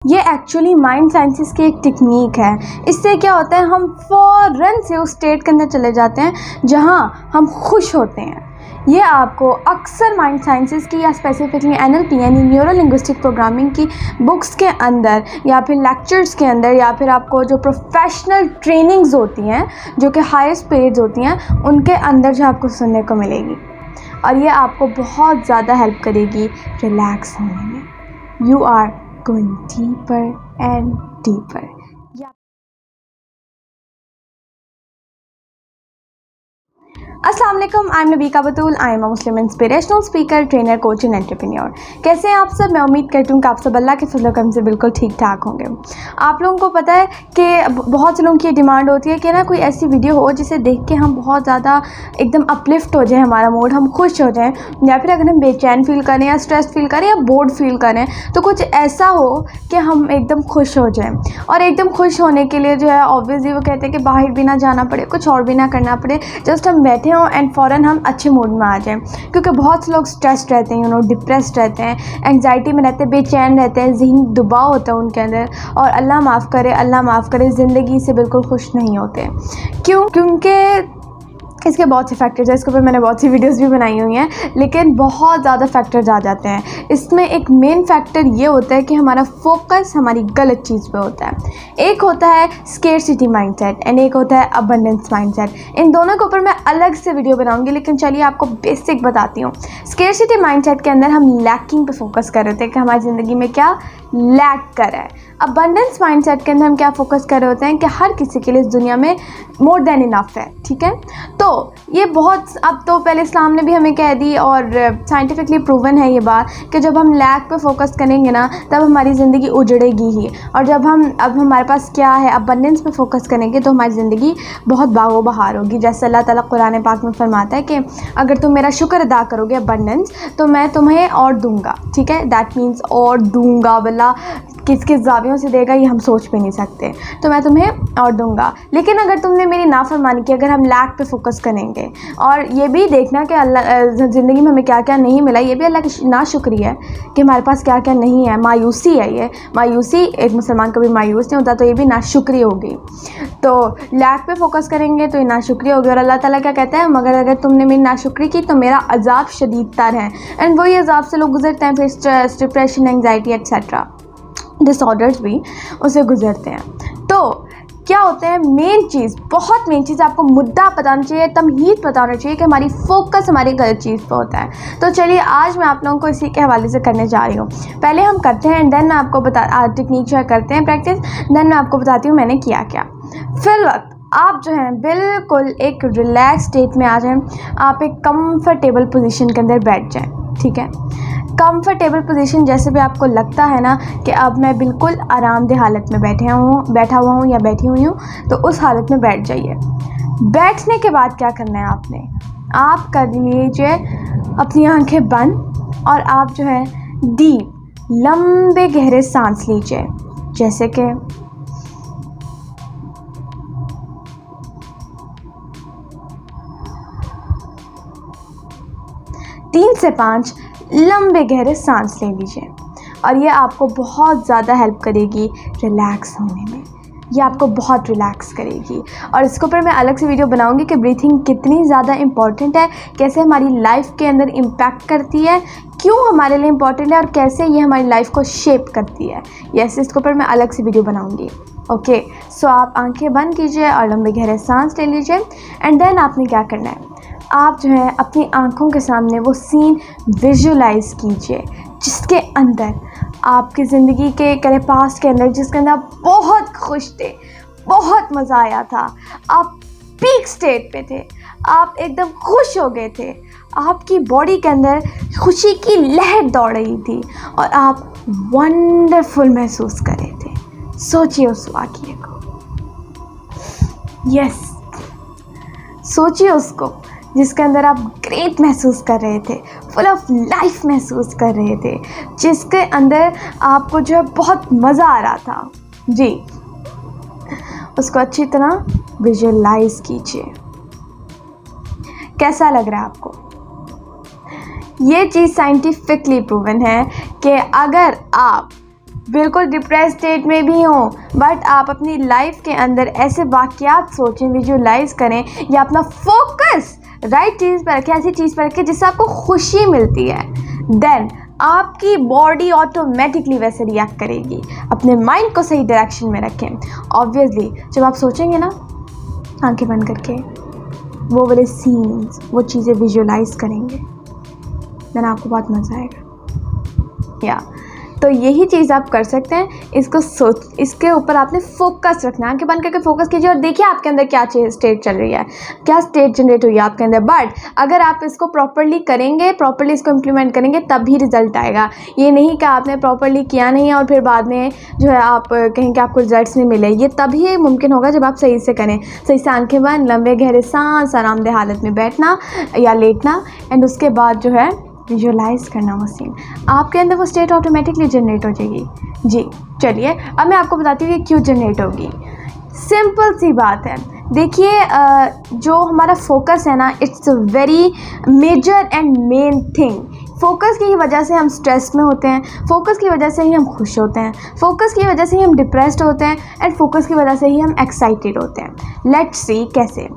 ये actually mind sciences की एक टेक्निक है। इससे क्या होता है, हम फ़ौरन से उस स्टेट के अंदर चले जाते हैं जहाँ हम खुश होते हैं। ये आपको अक्सर माइंड साइंसेस की या स्पेसिफिकली एनएलपी यानी न्यूरो लिंग्विस्टिक प्रोग्रामिंग की बुक्स के अंदर या फिर लेक्चर्स के अंदर या फिर आपको जो प्रोफेशनल ट्रेनिंग्स होती हैं जो कि हाईएस्ट पेड्स होती हैं उनके अंदर जो आपको सुनने को मिलेगी, और ये आपको बहुत ज़्यादा हेल्प करेगी रिलैक्स होने में। You are going deeper and deeper. अस्सलाम वालेकुम, I am Nabika Batool. I am a Muslim inspirational speaker, trainer, coach and entrepreneur. कैसे हैं आप सब? मैं उम्मीद करती हूँ कि आप सब अल्लाह के फजल करम से बिल्कुल ठीक ठाक होंगे। आप लोगों को पता है कि बहुत से लोगों की डिमांड होती है कि ना कोई ऐसी वीडियो हो जिसे देख के हम बहुत ज़्यादा एकदम अपलिफ्ट हो जाए, हमारा मूड, हम खुश हो जाएँ, या फिर अगर हम बेचैन फील करें या स्ट्रेस फील करें या बोर्ड फील करें तो कुछ ऐसा हो कि हम एकदम खुश हो जाएँ। और एकदम खुश होने के लिए जो है ऑब्वियसली वो कहते हैं कि बाहर भी ना जाना पड़े, कुछ और भी ना करना पड़े, जस्ट हम बैठे हों एंड फ़ौरन हम अच्छे मूड में आ जाएं। क्योंकि बहुत से लोग स्ट्रेस्ड रहते हैं, डिप्रेस्ड रहते हैं, एंग्जाइटी में रहते हैं, बेचैन रहते हैं, ज़हनी दबाव होता है उनके अंदर, और अल्लाह माफ़ करे ज़िंदगी से बिल्कुल खुश नहीं होते। क्यों? क्योंकि इसके बहुत से फैक्टर्स हैं। इसके ऊपर मैंने बहुत सी वीडियोस भी बनाई हुई हैं, लेकिन बहुत ज़्यादा फैक्टर्स आ जाते हैं। इसमें एक मेन फैक्टर ये होता है कि हमारा फोकस हमारी गलत चीज़ पे होता है। एक होता है स्केर्सिटी माइंडसेट एंड एक होता है अबंडेंस माइंडसेट। इन दोनों के ऊपर मैं अलग से वीडियो बनाऊंगी, लेकिन चलिए आपको बेसिक बताती हूँ। स्केर्सिटी माइंडसेट के अंदर हम लैकिंग पे फोकस कर रहे होते हैं कि हमारी ज़िंदगी में क्या लैक कर रहा है। अबंडेंस माइंडसेट के अंदर हम क्या फोकस कर रहे होते हैं कि हर किसी के लिए इस दुनिया में मोर देन इनफ है। ठीक है, तो ये बहुत, अब तो पहले इस्लाम ने भी हमें कह दी और साइंटिफिकली प्रूवन है ये बात कि जब हम लैक पे फोकस करेंगे ना तब हमारी ज़िंदगी उजड़ेगी ही, और जब अब हमारे पास क्या है अबंडेंस पे फोकस करेंगे तो हमारी ज़िंदगी बहुत बागो बहार होगी। जैसे अल्लाह ताला कुरान पाक में फरमाता है कि अगर तुम मेरा शुक्र अदा करोगे अबंडेंस तो मैं तुम्हें और दूंगा। ठीक है, दैट मीन्स और दूंगा, बल्ला किस किस जावियों से देगा ये हम सोच भी नहीं सकते। तो मैं तुम्हें और दूंगा, लेकिन अगर तुमने मेरी नाफरमानी की, अगर हम लैक पे फोकस करेंगे, और ये भी देखना कि अल्लाह ज़िंदगी में हमें क्या क्या नहीं मिला, ये भी अल्लाह की नाशुक्रिया है कि हमारे पास क्या क्या नहीं है। मायूसी है, ये मायूसी, एक मुसलमान कभी मायूस नहीं होता, तो ये भी नाशुक्री होगी। तो लैक पे फोकस करेंगे तो ये नाशुक्री होगी, और अल्लाह ताला क्या कहता है, मगर अगर तुमने मेरी नाशुक्री की तो मेरा अजाब शदीद तर है। एंड वही अजाब से लोग गुजरते हैं, फिर stress, depression, anxiety etcetera disorders भी उससे गुजरते हैं। तो क्या होता है, मेन चीज़, बहुत मेन चीज़, आपको मुद्दा पता होना चाहिए, तमहीद पता होना चाहिए कि हमारी फोकस हमारी गलत चीज़ पे होता है। तो चलिए आज मैं आप लोगों को इसी के हवाले से करने जा रही हूँ। पहले हम करते हैं एंड देन मैं आपको टेक्निक जो है करते हैं प्रैक्टिस, देन मैं आपको बताती हूँ मैंने किया क्या। फिर वक्त आप जो है बिल्कुल एक रिलैक्स स्टेट में आ जाएं, आप एक कंफर्टेबल पोजीशन के अंदर बैठ जाएं। ठीक है, कंफर्टेबल पोजीशन जैसे भी आपको लगता है ना कि अब मैं बिल्कुल आरामदेह हालत में बैठा हुआ हूँ या बैठी हुई हूँ, तो उस हालत में बैठ जाइए। बैठने के बाद क्या करना है आपने, आप कर लीजिए अपनी आंखें बंद और आप जो है डीप लंबे गहरे सांस लीजिए, जैसे कि तीन से 5 लंबे गहरे सांस ले लीजिए, और ये आपको बहुत ज़्यादा हेल्प करेगी रिलैक्स होने में। ये आपको बहुत रिलैक्स करेगी, और इसके ऊपर मैं अलग से वीडियो बनाऊंगी कि ब्रीथिंग कितनी ज़्यादा इम्पॉर्टेंट है, कैसे हमारी लाइफ के अंदर इम्पैक्ट करती है, क्यों हमारे लिए इम्पॉर्टेंट है, और कैसे ये हमारी लाइफ को शेप करती है। यस, इसके ऊपर मैं अलग से वीडियो बनाऊँगी। ओके, सो आप आँखें बंद कीजिए और लंबे गहरे सांस ले लीजिए, एंड देन आपने क्या करना है, आप जो है अपनी आँखों के सामने वो सीन विजुलाइज़ कीजिए जिसके अंदर आपकी ज़िंदगी के पास्ट के अंदर, जिसके अंदर आप बहुत खुश थे, बहुत मज़ा आया था, आप पीक स्टेट पे थे, आप एकदम खुश हो गए थे, आपकी बॉडी के अंदर खुशी की लहर दौड़ रही थी और आप वंडरफुल महसूस कर रहे थे। सोचिए उस वाक़ये को। यस, सोचिए उसको जिसके अंदर आप ग्रेट महसूस कर रहे थे, फुल ऑफ लाइफ महसूस कर रहे थे, जिसके अंदर आपको जो है बहुत मज़ा आ रहा था। जी, उसको अच्छी तरह विजुअलाइज कीजिए। कैसा लग रहा है आपको? ये चीज़ साइंटिफिकली प्रूवन है कि अगर आप बिल्कुल डिप्रेस स्टेट में भी हों, बट आप अपनी लाइफ के अंदर ऐसे वाक़यात सोचें, विजुअलाइज़ करें या अपना फोकस राइट चीज़ पर रखें, ऐसी चीज़ पर रखें जिससे आपको खुशी मिलती है, देन आपकी बॉडी ऑटोमेटिकली वैसे रिएक्ट करेगी। अपने माइंड को सही डायरेक्शन में रखें। ऑब्वियसली जब आप सोचेंगे ना आंखें बंद करके, वो वाले सीन्स, वो चीज़ें विजुअलाइज करेंगे, देन आपको बहुत मज़ा आएगा। या तो यही चीज़ आप कर सकते हैं। इसके ऊपर आपने फोकस रखना है, आंखें बंद करके फोकस कीजिए और देखिए आपके अंदर क्या स्टेट चल रही है, क्या स्टेट जनरेट हुई है आपके अंदर। बट अगर आप इसको प्रॉपरली करेंगे, प्रॉपरली इसको इम्प्लीमेंट करेंगे, तभी रिजल्ट आएगा। ये नहीं कि आपने प्रॉपरली किया नहीं है और फिर बाद में जो है आप कहें कि आपको रिजल्ट्स नहीं मिले। ये तभी मुमकिन होगा जब आप सही से करें, सही से आंखें बंद, लंबे गहरे सांस, आरामदेह हालत में बैठना या लेटना, एंड उसके बाद जो है विजुअलाइज करना वो सीन, आपके अंदर वो स्टेट ऑटोमेटिकली जनरेट हो जाएगी। जी चलिए अब मैं आपको बताती हूँ कि क्यों जनरेट होगी। सिंपल सी बात है, देखिए जो हमारा फोकस है ना, it's a very major and main thing. Focus की वजह से हम स्ट्रेस में होते हैं, फोकस की वजह से ही हम खुश होते हैं, फोकस की वजह से ही हम डिप्रेस्ड होते हैं, एंड फोकस की वजह से ही हम एक्साइटेड होते हैं। लेट्स सी कैसे।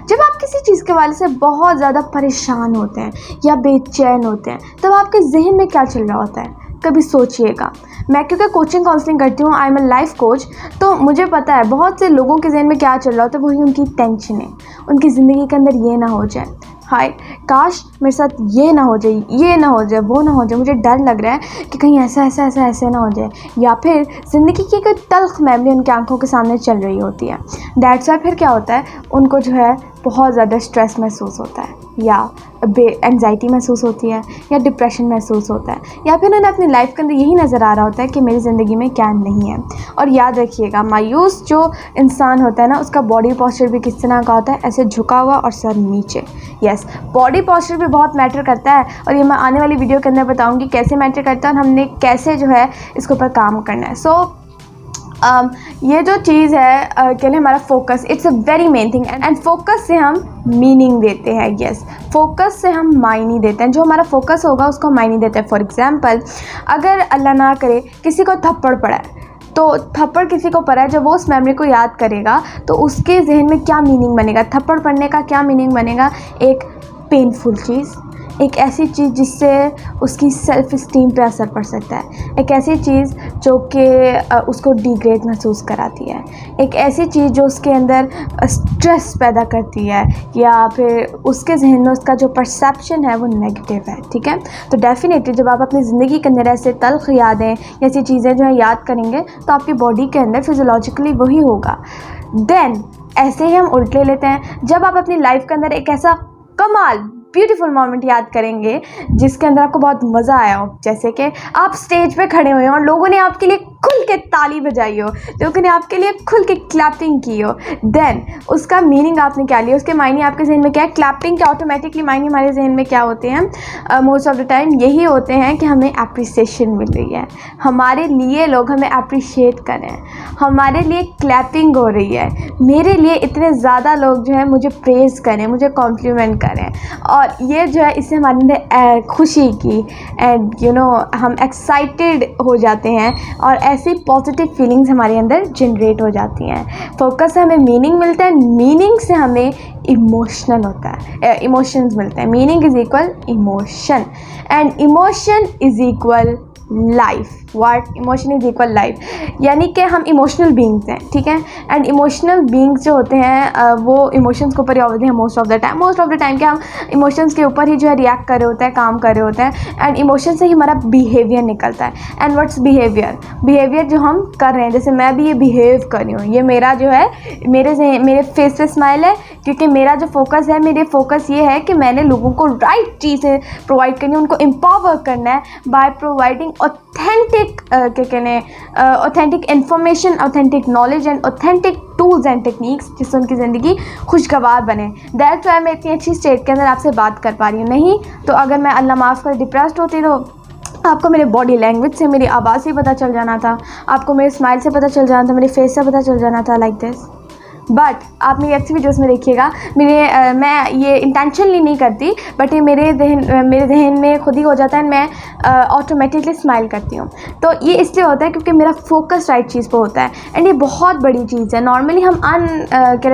जब आप किसी चीज़ के वाले से बहुत ज़्यादा परेशान होते हैं या बेचैन होते हैं, तब आपके जहन में क्या चल रहा होता है, कभी सोचिएगा। मैं क्योंकि कोचिंग काउंसलिंग करती हूँ, I am a life coach, तो मुझे पता है बहुत से लोगों के जहन में क्या चल रहा होता है। वही उनकी टेंशन है, उनकी ज़िंदगी के अंदर ये ना हो जाए, हाय काश मेरे साथ ये ना हो जाए, ये ना हो जाए, वो ना हो जाए, मुझे डर लग रहा है कि कहीं ऐसा ना हो जाए, या फिर ज़िंदगी की कोई तल्ख मेमोरी उनकी आंखों के सामने चल रही होती है। दैट्स वाई फिर क्या होता है, उनको जो है बहुत ज़्यादा स्ट्रेस महसूस होता है, या एंग्जाइटी महसूस होती है, या डिप्रेशन महसूस होता है, या फिर उन्हें अपनी लाइफ के अंदर यही नज़र आ रहा होता है कि मेरी ज़िंदगी में क्या नहीं है। और याद रखिएगा, मायूस जो इंसान होता है ना, उसका बॉडी पोस्चर भी किस तरह का होता है, ऐसे झुका हुआ और सर नीचे। यस, बॉडी पोस्चर भी बहुत मैटर करता है, और ये मैं आने वाली वीडियो के अंदर बताऊँगी कैसे मैटर करता है और हमने कैसे जो है इसके ऊपर काम करना है। सो ये जो चीज़ है के लिए हमारा focus, it's a very main thing, and focus से हम मीनिंग देते हैं। यस, फोकस से हम मायने देते हैं, जो हमारा फोकस होगा उसको हम मायने देते हैं। फॉर एग्जांपल, अगर अल्लाह ना करे किसी को थप्पड़ पड़ा है, तो थप्पड़ किसी को पड़ा है, जब वो उस मेमोरी को याद करेगा तो उसके जहन में क्या मीनिंग बनेगा, थप्पड़ पड़ने का क्या मीनिंग बनेगा, एक पेनफुल चीज़, एक ऐसी चीज़ जिससे उसकी सेल्फ़ इस्टीम पे असर पड़ सकता है, एक ऐसी चीज़ जो कि उसको डिग्रेड महसूस कराती है, एक ऐसी चीज़ जो उसके अंदर स्ट्रेस पैदा करती है, या फिर उसके जहन में उसका जो परसेप्शन है वो नेगेटिव है। ठीक है, तो डेफिनेटली जब आप अपनी ज़िंदगी के अंदर ऐसे तल्ख यादें, ऐसी चीज़ें जो है याद करेंगे, तो आपकी बॉडी के अंदर फिजियोलॉजिकली वही होगा। देन ऐसे ही हम उल्ट ले लेते हैं, जब आप अपनी लाइफ के अंदर एक ऐसा कमाल ब्यूटीफुल मोमेंट याद करेंगे जिसके अंदर आपको बहुत मज़ा आया हो, जैसे कि आप स्टेज पे खड़े हुए हो और लोगों ने आपके लिए खुल के ताली बजाई हो, लोगों ने आपके लिए खुल के क्लैपिंग की हो, देन उसका मीनिंग आपने क्या लिया, उसके मायने आपके जहन में क्या है। क्लैपिंग के ऑटोमेटिकली मायने हमारे जहन में क्या होते हैं, मोस्ट ऑफ द टाइम यही होते हैं कि हमें अप्रिसिएशन मिल रही है, हमारे लिए लोग हमें अप्रिशिएट कर रहे हैं, हमारे लिए क्लैपिंग हो रही है, मेरे लिए इतने ज़्यादा लोग जो है मुझे प्रेज़ करें, मुझे कॉम्प्लीमेंट करें, और ये जो है इससे हमारे अंदर खुशी की एंड हम एक्साइटेड हो जाते हैं, और ऐसी पॉजिटिव फीलिंग्स हमारे अंदर जनरेट हो जाती हैं। फोकस से हमें मीनिंग मिलता है, मीनिंग से हमें इमोशनल होता है, इमोशंस मिलते हैं। Meaning is equal emotion, and emotion is equal life. What? Emotion is equal life, यानी कि हम इमोशनल बींग्स हैं। ठीक है, एंड इमोशनल बींग्स जो होते हैं वो इमोशंस के ऊपर ही होते हैं मोस्ट ऑफ द टाइम कि हम इमोशंस के ऊपर ही जो है रिएक्ट कर रहे होते हैं, काम कर रहे होते हैं, एंड इमोशन से ही हमारा बिहेवियर निकलता है। एंड व्हाट्स बिहेवियर जो हम कर रहे हैं, जैसे मैं भी ये बिहेव कर रही हूँ, ये मेरा जो है मेरे फेस पे स्माइल है, क्योंकि मेरा जो फोकस है, मेरे फोकस ये है कि मैंने लोगों को राइट चीज़ें प्रोवाइड करनी है, उनको एम्पावर करना है by providing authentic authentic information, authentic knowledge and authentic tools and techniques, जिससे उनकी ज़िंदगी खुशगवार बने। दैट्स वाई मैं इतनी अच्छी स्टेट के अंदर आपसे बात कर पा रही हूँ। नहीं तो अगर मैं अल्लाह माफ़ कर डिप्रेस्ड होती तो आपको मेरे बॉडी लैंग्वेज से, मेरी आवाज़ से पता चल जाना था, आपको मेरे स्माइल से पता चल जाना था, मेरे फेस से पता चल जाना था, लाइक दिस। बट आप मेरी अच्छी वीडियोस में देखिएगा, मैं ये इंटेंशनली नहीं करती, बट ये मेरे जहन में खुद ही हो जाता है, मैं ऑटोमेटिकली स्माइल करती हूँ। तो ये इसलिए होता है क्योंकि मेरा फोकस राइट चीज़ पे होता है। एंड ये बहुत बड़ी चीज़ है। नॉर्मली हम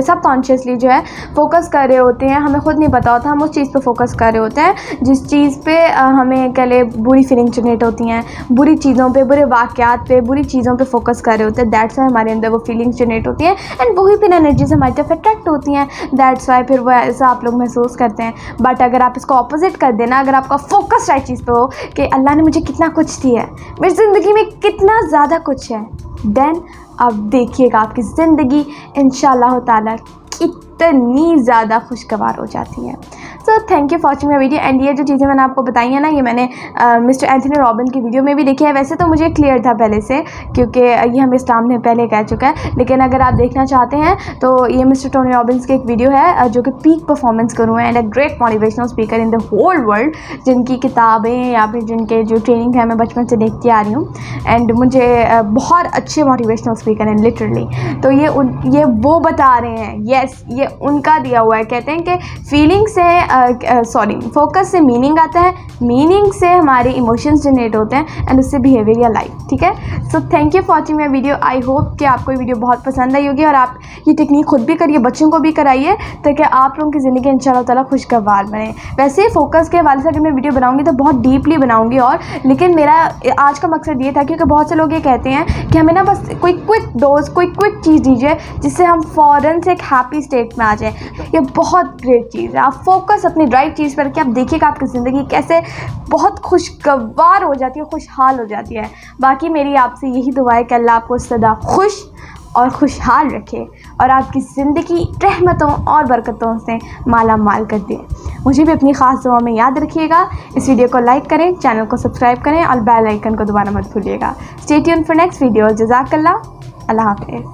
सब कॉन्शियसली जो है फोकस कर रहे होते हैं, हमें खुद नहीं पता होता, हम उस चीज़ पे फोकस कर रहे होते हैं जिस चीज़ पे हमें कह ले बुरी फीलिंग जनरेट होती हैं, बुरी चीज़ों पे, बुरे वाक़यात पे, बुरी चीज़ों पे फोकस कर रहे होते हैं। दैट्स वाई हमारे अंदर वो फीलिंग्स जनरेट होती हैं एंड वही फिर एनर्जी से हमारी तरफ अट्रैक्ट होती हैं। दैट्स वाई फिर वो ऐसा आप लोग महसूस करते हैं। बट अगर आप इसको ऑपोजिट कर देना, अगर आपका फोकस राइट चीज़ पे हो कि अल्लाह ने मुझे कितना कुछ दिया है, मेरी ज़िंदगी में कितना ज़्यादा कुछ है, देन अब देखिएगा आपकी ज़िंदगी इंशाअल्लाह ताला कितनी ज़्यादा खुशगवार हो जाती है। So thank you for watching my video. And ये जो चीज़ें मैंने आपको बताई हैं ना, ये मैंने मिस्टर एंथनी रॉबिन की वीडियो में भी देखी है। वैसे तो मुझे क्लियर था पहले से, क्योंकि ये हमें इस्लाम ने पहले कह चुका है, लेकिन अगर आप देखना चाहते हैं तो ये मिस्टर टोनी रॉबिन्स की एक वीडियो है जो कि पीक परफॉर्मेंस करूँ and a great motivational speaker in the whole world, जिनकी किताबें या फिर जिनके जो ट्रेनिंग है मैं बचपन से देखती आ रही हूँ। एंड मुझे बहुत अच्छे मोटिवेशनल स्पीकर हैं लिटरली। तो ये वो बता रहे हैं, येस ये उनका दिया हुआ है। कहते हैं कि फीलिंग से फोकस से मीनिंग आता है, मीनिंग से हमारे इमोशंस जनरेट होते हैं एंड उससे बिहेवियर या लाइफ। ठीक है, so thank you for watching my video. I hope कि आपको ये वीडियो बहुत पसंद आई होगी और आप ये टेक्निक खुद भी करिए, बच्चों को भी कराइए, ताकि आप लोगों की ज़िंदगी इंशाअल्लाह ताला खुशगवार बने। वैसे ही फोकस के हवाले से अगर मैं वीडियो बनाऊंगी तो बहुत डीपली बनाऊंगी, और लेकिन मेरा आज का मकसद ये था, क्योंकि बहुत से लोग ये कहते हैं कि हमें ना बस कोई क्विक डोज, कोई क्विक चीज़ दीजिए जिससे हम फ़ौरन से एक हैप्पी स्टेट में आ जाए। ये बहुत ग्रेट चीज़ है। आप फोकस अपनी राइट चीज़ पर रखिए, आप देखिएगा आपकी ज़िंदगी कैसे बहुत खुशगवार हो जाती है, खुशहाल हो जाती है। बाकी मेरी आपसे यही दुआ है कि अल्लाह आपको सदा खुश और खुशहाल रखे और आपकी ज़िंदगी रहमतों और बरकतों से माला माल कर दे। मुझे भी अपनी ख़ास दुआ में याद रखिएगा। इस वीडियो को लाइक करें, चैनल को सब्सक्राइब करें और बेल आइकन को दोबारा मत भूलिएगा। Stay tuned for next video. जज़ाकल्लाह। अल्लाह हाफ़िज़।